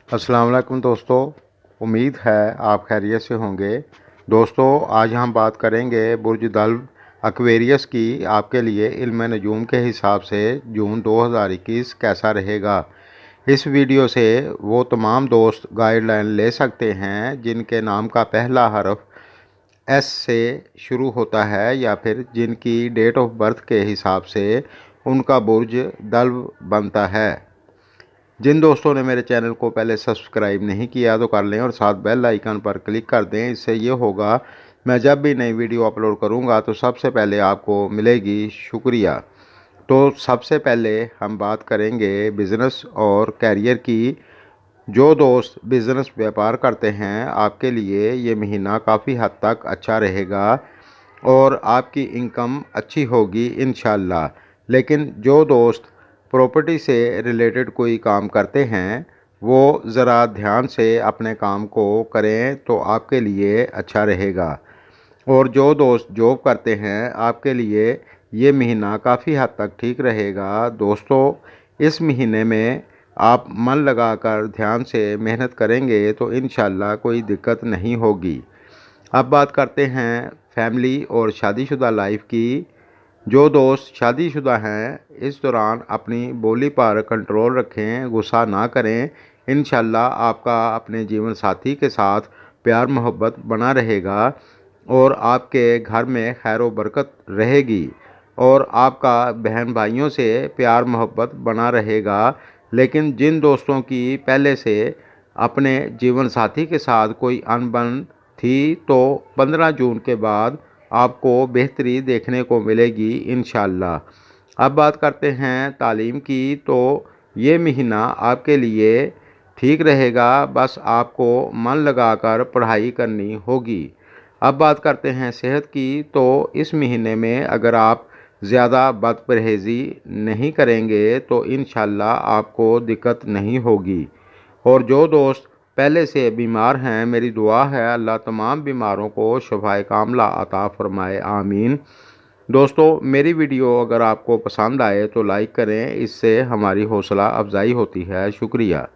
अस्सलाम वालेकुम दोस्तों, उम्मीद है आप खैरियत से होंगे। दोस्तों, आज हम बात करेंगे बुर्ज दल्व एक्वेरियस की। आपके लिए इल्म नजूम के हिसाब से जून 2021 कैसा रहेगा। इस वीडियो से वो तमाम दोस्त गाइडलाइन ले सकते हैं जिनके नाम का पहला हर्फ एस से शुरू होता है या फिर जिनकी डेट ऑफ बर्थ के हिसाब से उनका बुर्ज दल्व बनता है। जिन दोस्तों ने मेरे चैनल को पहले सब्सक्राइब नहीं किया तो कर लें और साथ बेल आइकन पर क्लिक कर दें। इससे ये होगा, मैं जब भी नई वीडियो अपलोड करूंगा तो सबसे पहले आपको मिलेगी। शुक्रिया। तो सबसे पहले हम बात करेंगे बिज़नेस और कैरियर की। जो दोस्त बिज़नेस व्यापार करते हैं, आपके लिए ये महीना काफ़ी हद तक अच्छा रहेगा और आपकी इनकम अच्छी होगी इंशाल्लाह। लेकिन जो दोस्त प्रॉपर्टी से रिलेटेड कोई काम करते हैं, वो ज़रा ध्यान से अपने काम को करें तो आपके लिए अच्छा रहेगा। और जो दोस्त जॉब करते हैं, आपके लिए ये महीना काफ़ी हद तक ठीक रहेगा। दोस्तों, इस महीने में आप मन लगाकर ध्यान से मेहनत करेंगे तो इंशाल्लाह कोई दिक्कत नहीं होगी। अब बात करते हैं फैमिली और शादीशुदा लाइफ की। जो दोस्त शादीशुदा हैं, इस दौरान अपनी बोली पर कंट्रोल रखें, गुस्सा ना करें। इंशाल्लाह आपका अपने जीवन साथी के साथ प्यार मोहब्बत बना रहेगा और आपके घर में खैर व बरकत रहेगी और आपका बहन भाइयों से प्यार मोहब्बत बना रहेगा। लेकिन जिन दोस्तों की पहले से अपने जीवन साथी के साथ कोई अनबन थी, तो 15 जून के बाद आपको बेहतरी देखने को मिलेगी इंशाल्लाह। अब बात करते हैं तालीम की। तो ये महीना आपके लिए ठीक रहेगा, बस आपको मन लगाकर पढ़ाई करनी होगी। अब बात करते हैं सेहत की। तो इस महीने में अगर आप ज़्यादा बदपरहेज़ी नहीं करेंगे तो इंशाल्लाह आपको दिक्कत नहीं होगी। और जो दोस्त पहले से बीमार हैं, मेरी दुआ है अल्लाह तमाम बीमारों को शफाए कामला अता फ़रमाए, आमीन। दोस्तों, मेरी वीडियो अगर आपको पसंद आए तो लाइक करें, इससे हमारी हौसला अफजाई होती है। शुक्रिया।